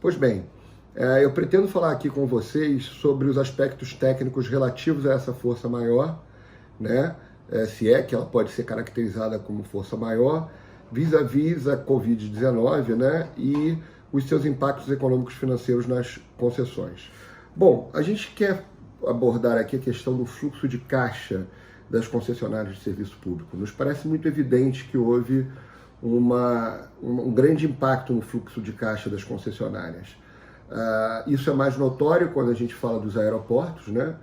Pois bem, eu pretendo falar aqui com vocês sobre os aspectos técnicos relativos a essa força maior, né? Se é que ela pode ser caracterizada como força maior, vis-à-vis a Covid-19, né? E os seus impactos econômicos financeiros nas concessões. Bom, a gente quer abordar aqui a questão do fluxo de caixa das concessionárias de serviço público. Nos parece muito evidente que houve um grande impacto no fluxo de caixa das concessionárias. Isso é mais notório quando a gente fala dos aeroportos, né?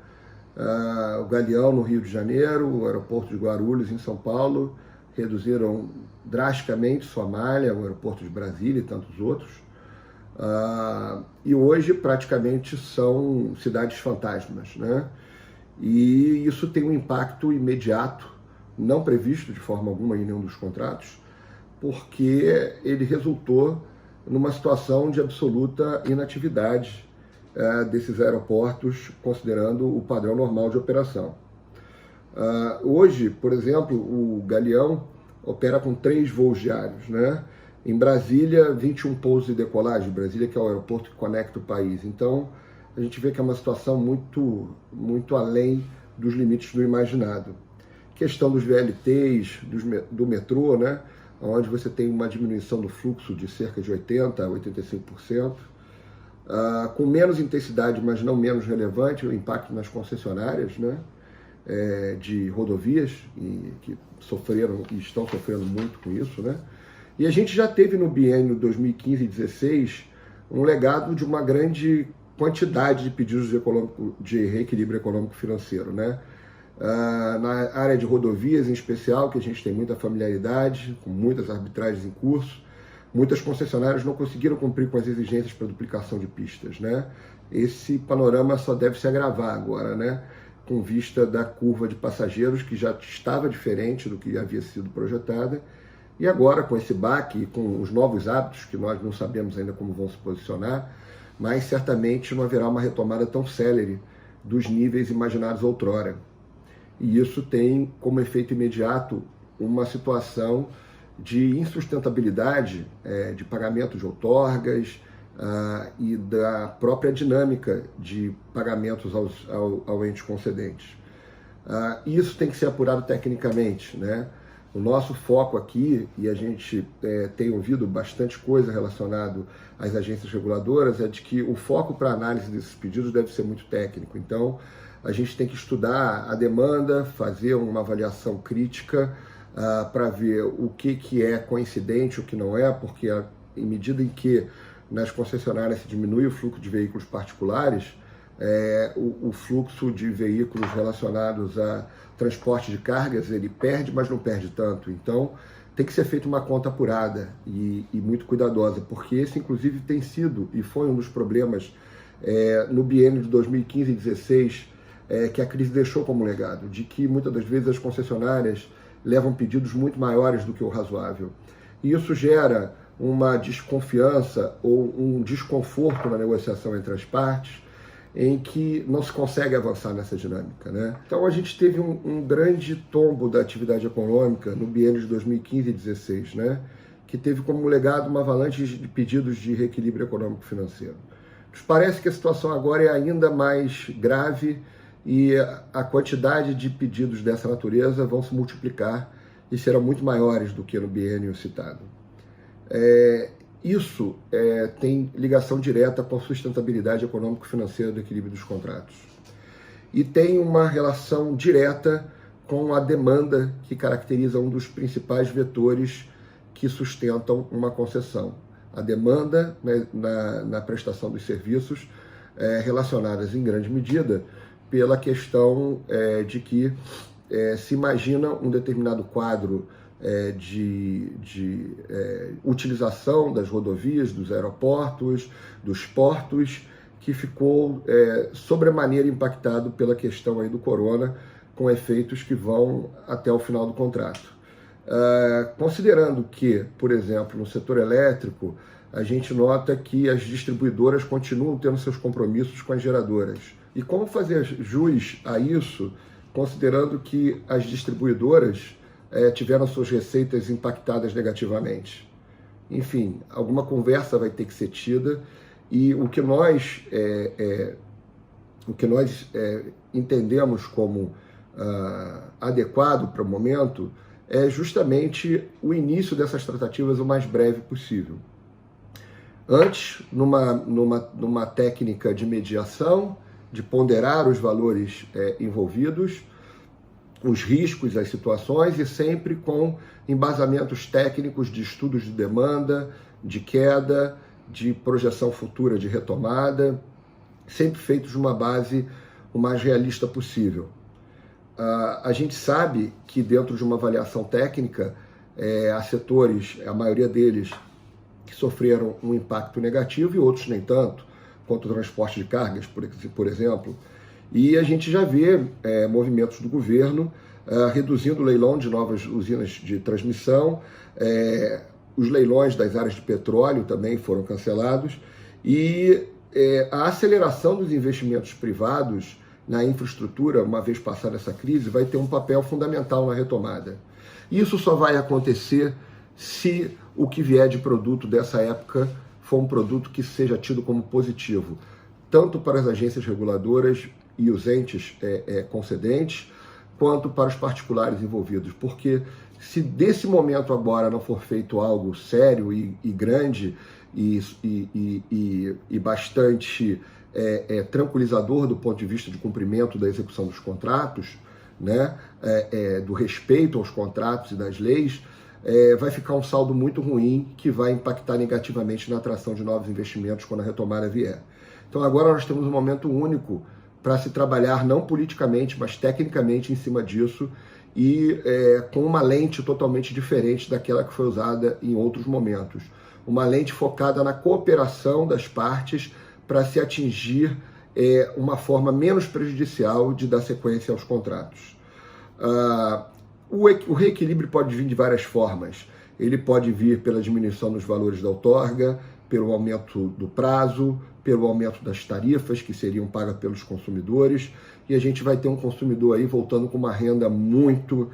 O Galeão no Rio de Janeiro, o aeroporto de Guarulhos em São Paulo reduziram drasticamente sua malha, o aeroporto de Brasília e tantos outros. E hoje praticamente são cidades fantasmas, né? E isso tem um impacto imediato, não previsto de forma alguma em nenhum dos contratos, porque ele resultou numa situação de absoluta inatividade desses aeroportos, considerando o padrão normal de operação. Hoje, por exemplo, o Galeão opera com 3 voos diários, né? Em Brasília, 21 pousos e decolagem. Brasília, que é o aeroporto que conecta o país. Então, a gente vê que é uma situação muito além dos limites do imaginado. Questão dos VLTs, do metrô, né? Onde você tem uma diminuição do fluxo de cerca de 80% a 85%. Com menos intensidade, mas não menos relevante, o impacto nas concessionárias, né? De rodovias, que sofreram e estão sofrendo muito com isso, né? E a gente já teve no biênio 2015 e 2016 um legado de uma grande quantidade de pedidos de reequilíbrio econômico-financeiro, né? Na área de rodovias, em especial, que a gente tem muita familiaridade, com muitas arbitragens em curso, muitas concessionárias não conseguiram cumprir com as exigências para duplicação de pistas, né? Esse panorama só deve se agravar agora, né? Com vista da curva de passageiros, que já estava diferente do que havia sido projetada, e agora com esse baque, com os novos hábitos, que nós não sabemos ainda como vão se posicionar, mas certamente não haverá uma retomada tão célere dos níveis imaginados outrora. E isso tem como efeito imediato uma situação de insustentabilidade de pagamento de outorgas e da própria dinâmica de pagamentos ao ente concedente. Isso tem que ser apurado tecnicamente, né? O nosso foco aqui, e a gente tem ouvido bastante coisa relacionada às agências reguladoras, é de que o foco para análise desses pedidos deve ser muito técnico. Então, a gente tem que estudar a demanda, fazer uma avaliação crítica para ver o que é coincidente, o que não é, porque em medida em que nas concessionárias se diminui o fluxo de veículos particulares, o fluxo de veículos relacionados a transporte de cargas, ele perde, mas não perde tanto. Então, tem que ser feita uma conta apurada e muito cuidadosa, porque esse, inclusive, tem sido e foi um dos problemas no biênio de 2015 e 2016, que a crise deixou como legado, de que muitas das vezes as concessionárias levam pedidos muito maiores do que o razoável. E isso gera uma desconfiança ou um desconforto na negociação entre as partes, em que não se consegue avançar nessa dinâmica, né? Então a gente teve um grande tombo da atividade econômica no biênio de 2015 e 2016, né? Que teve como legado uma avalanche de pedidos de reequilíbrio econômico-financeiro. Nos parece que a situação agora é ainda mais grave e a quantidade de pedidos dessa natureza vão se multiplicar e serão muito maiores do que no biênio citado. Isso tem ligação direta com a sustentabilidade econômico-financeira do equilíbrio dos contratos. E tem uma relação direta com a demanda, que caracteriza um dos principais vetores que sustentam uma concessão. A demanda, né, na prestação dos serviços relacionadas em grande medida pela questão de que se imagina um determinado quadro de utilização das rodovias, dos aeroportos, dos portos, que ficou sobremaneira impactado pela questão aí do corona, com efeitos que vão até o final do contrato. Considerando que, por exemplo, no setor elétrico, a gente nota que as distribuidoras continuam tendo seus compromissos com as geradoras. E como fazer jus a isso, considerando que as distribuidoras tiveram suas receitas impactadas negativamente? Enfim, alguma conversa vai ter que ser tida E o que nós entendemos como adequado para o momento é justamente o início dessas tratativas o mais breve possível. Antes, numa técnica de mediação, de ponderar os valores envolvidos, os riscos, as situações, e sempre com embasamentos técnicos de estudos de demanda, de queda, de projeção futura de retomada, sempre feitos de uma base o mais realista possível. A gente sabe que dentro de uma avaliação técnica, há setores, a maioria deles, que sofreram um impacto negativo e outros nem tanto, quanto o transporte de cargas, por exemplo. E a gente já vê movimentos do governo reduzindo o leilão de novas usinas de transmissão, os leilões das áreas de petróleo também foram cancelados, e a aceleração dos investimentos privados na infraestrutura, uma vez passada essa crise, vai ter um papel fundamental na retomada. Isso só vai acontecer se o que vier de produto dessa época for um produto que seja tido como positivo, tanto para as agências reguladoras e os entes concedentes, quanto para os particulares envolvidos. Porque se desse momento agora não for feito algo sério e grande e bastante tranquilizador do ponto de vista de cumprimento da execução dos contratos, né, do respeito aos contratos e das leis, vai ficar um saldo muito ruim que vai impactar negativamente na atração de novos investimentos quando a retomada vier. Então agora nós temos um momento único para se trabalhar não politicamente, mas tecnicamente em cima disso e com uma lente totalmente diferente daquela que foi usada em outros momentos. Uma lente focada na cooperação das partes para se atingir uma forma menos prejudicial de dar sequência aos contratos. O reequilíbrio pode vir de várias formas. Ele pode vir pela diminuição dos valores da outorga, pelo aumento do prazo, pelo aumento das tarifas que seriam pagas pelos consumidores, e a gente vai ter um consumidor aí voltando com uma renda muito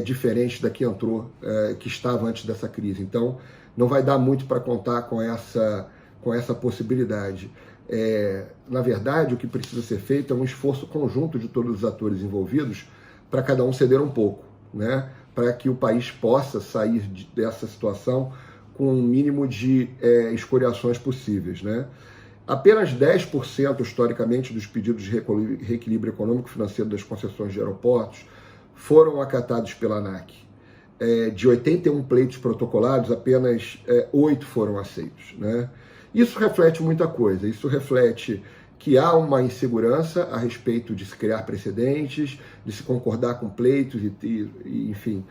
diferente da que entrou, que estava antes dessa crise. Então, não vai dar muito para contar com essa possibilidade. Na verdade, o que precisa ser feito é um esforço conjunto de todos os atores envolvidos para cada um ceder um pouco, né? Para que o país possa sair dessa situação com o mínimo de escoriações possíveis, né? Apenas 10% historicamente dos pedidos de reequilíbrio econômico e financeiro das concessões de aeroportos foram acatados pela ANAC. De 81 pleitos protocolados, apenas 8 foram aceitos, né? Isso reflete muita coisa. Isso reflete que há uma insegurança a respeito de se criar precedentes, de se concordar com pleitos e enfim,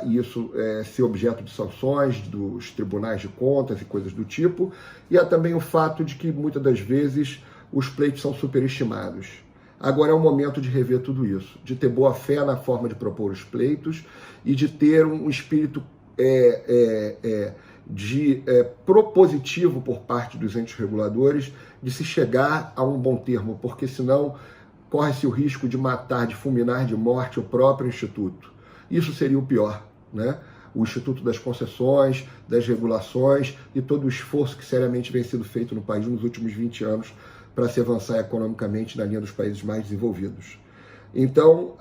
isso ser objeto de sanções dos tribunais de contas e coisas do tipo. E há também o fato de que muitas das vezes os pleitos são superestimados. Agora é o momento de rever tudo isso, de ter boa fé na forma de propor os pleitos e de ter um espírito propositivo por parte dos entes reguladores de se chegar a um bom termo, porque senão corre-se o risco de matar, de fulminar de morte o próprio Instituto. Isso seria o pior, né? O Instituto das Concessões, das regulações e todo o esforço que seriamente vem sendo feito no país nos últimos 20 anos para se avançar economicamente na linha dos países mais desenvolvidos. Então,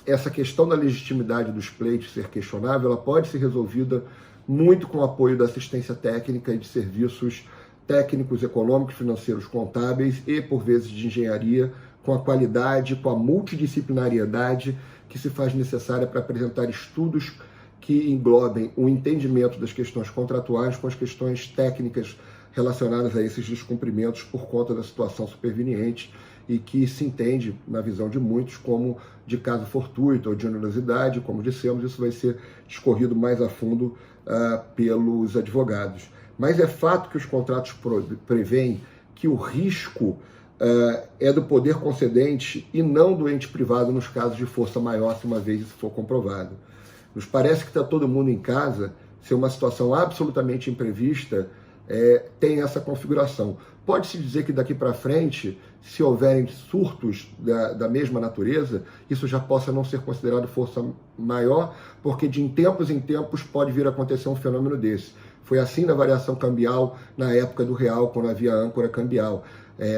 essa questão da legitimidade dos pleitos ser questionável, ela pode ser resolvida muito com o apoio da assistência técnica e de serviços técnicos, econômicos, financeiros, contábeis e, por vezes, de engenharia, com a qualidade, com a multidisciplinariedade que se faz necessária para apresentar estudos que englobem o entendimento das questões contratuais com as questões técnicas relacionadas a esses descumprimentos por conta da situação superveniente e que se entende, na visão de muitos, como de caso fortuito ou de onerosidade. Como dissemos, isso vai ser discorrido mais a fundo pelos advogados. Mas é fato que os contratos prevêem que o risco é do poder concedente e não do ente privado nos casos de força maior, se uma vez isso for comprovado. Nos parece que está todo mundo em casa, se uma situação absolutamente imprevista tem essa configuração. Pode-se dizer que daqui para frente, se houverem surtos da mesma natureza, isso já possa não ser considerado força maior, porque de tempos em tempos pode vir a acontecer um fenômeno desse. Foi assim na variação cambial na época do real, quando havia âncora cambial.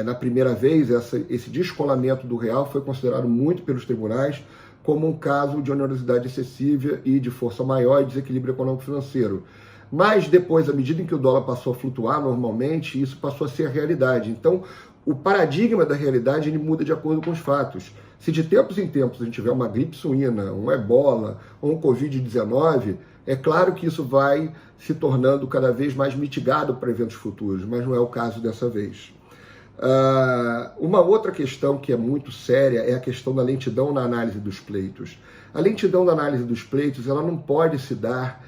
Na primeira vez, esse descolamento do real foi considerado muito pelos tribunais como um caso de onerosidade excessiva e de força maior e desequilíbrio econômico-financeiro. Mas depois, à medida em que o dólar passou a flutuar normalmente, isso passou a ser a realidade. Então, o paradigma da realidade ele muda de acordo com os fatos. Se de tempos em tempos a gente tiver uma gripe suína, um ebola ou um Covid-19, é claro que isso vai se tornando cada vez mais mitigado para eventos futuros, mas não é o caso dessa vez. Uma outra questão que é muito séria é a questão da lentidão na análise dos pleitos. A lentidão da análise dos pleitos ela não pode se dar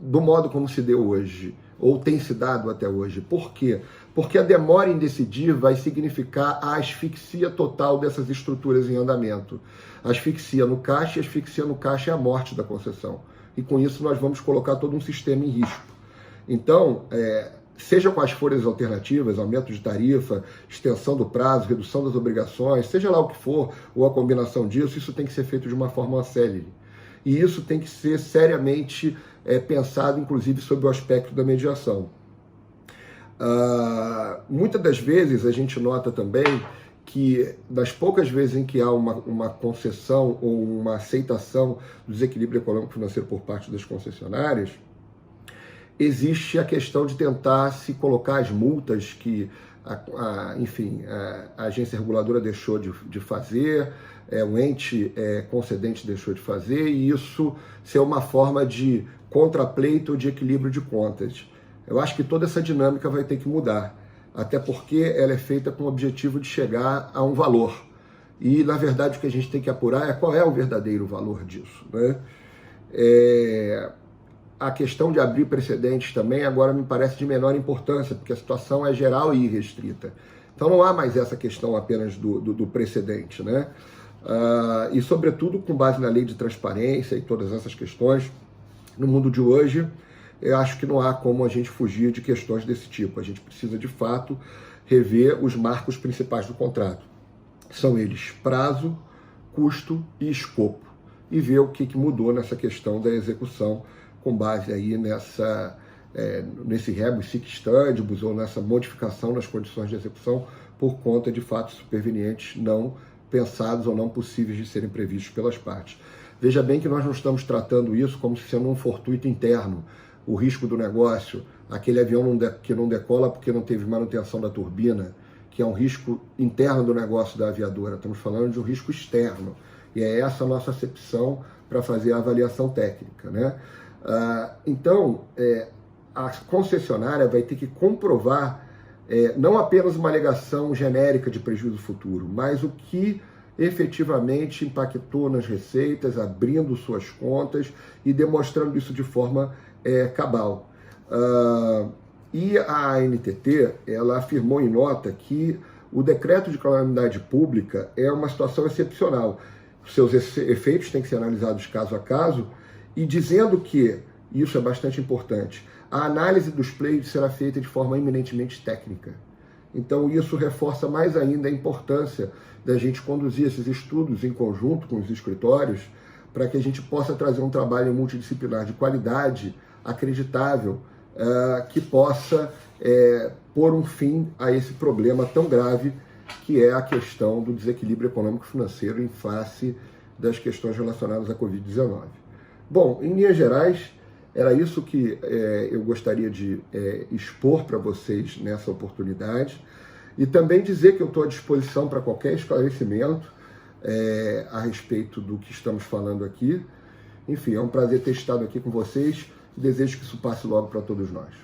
do modo como se deu hoje, ou tem se dado até hoje. Por quê? Porque a demora em decidir vai significar a asfixia total dessas estruturas em andamento. Asfixia no caixa, e asfixia no caixa é a morte da concessão. E com isso nós vamos colocar todo um sistema em risco. Então, seja quais forem as alternativas, aumento de tarifa, extensão do prazo, redução das obrigações, seja lá o que for, ou a combinação disso, isso tem que ser feito de uma forma célere. E isso tem que ser seriamente pensado, inclusive, sob o aspecto da mediação. Muitas das vezes a gente nota também que das poucas vezes em que há uma concessão ou uma aceitação do desequilíbrio econômico-financeiro por parte das concessionárias, existe a questão de tentar se colocar as multas que a agência reguladora deixou de fazer, o ente concedente deixou de fazer, e isso ser uma forma de contrapleito ou de equilíbrio de contas. Eu acho que toda essa dinâmica vai ter que mudar, até porque ela é feita com o objetivo de chegar a um valor. E, na verdade, o que a gente tem que apurar é qual é o verdadeiro valor disso, né? A questão de abrir precedentes também agora me parece de menor importância, porque a situação é geral e irrestrita. Então não há mais essa questão apenas do precedente, né? E, sobretudo, com base na lei de transparência e todas essas questões, no mundo de hoje, eu acho que não há como a gente fugir de questões desse tipo. A gente precisa, de fato, rever os marcos principais do contrato. São eles prazo, custo e escopo. E ver o que mudou nessa questão da execução com base aí nesse rebus sic stantibus ou nessa modificação nas condições de execução por conta de fatos supervenientes não pensados ou não possíveis de serem previstos pelas partes. Veja bem que nós não estamos tratando isso como se sendo um fortuito interno, o risco do negócio, aquele avião que não decola porque não teve manutenção da turbina, que é um risco interno do negócio da aviadora. Estamos falando de um risco externo. E é essa a nossa acepção para fazer a avaliação técnica, né? Então, a concessionária vai ter que comprovar não apenas uma alegação genérica de prejuízo futuro, mas o que efetivamente impactou nas receitas, abrindo suas contas e demonstrando isso de forma cabal. E a ANTT, ela afirmou em nota que o decreto de calamidade pública é uma situação excepcional. Seus efeitos têm que ser analisados caso a caso, e dizendo que, isso é bastante importante, a análise dos pleitos será feita de forma eminentemente técnica. Então isso reforça mais ainda a importância da gente conduzir esses estudos em conjunto com os escritórios, para que a gente possa trazer um trabalho multidisciplinar de qualidade, acreditável, que possa pôr um fim a esse problema tão grave que é a questão do desequilíbrio econômico-financeiro em face das questões relacionadas à Covid-19. Bom, em linhas gerais, era isso que eu gostaria de expor para vocês nessa oportunidade, e também dizer que eu estou à disposição para qualquer esclarecimento a respeito do que estamos falando aqui. Enfim, é um prazer ter estado aqui com vocês e desejo que isso passe logo para todos nós.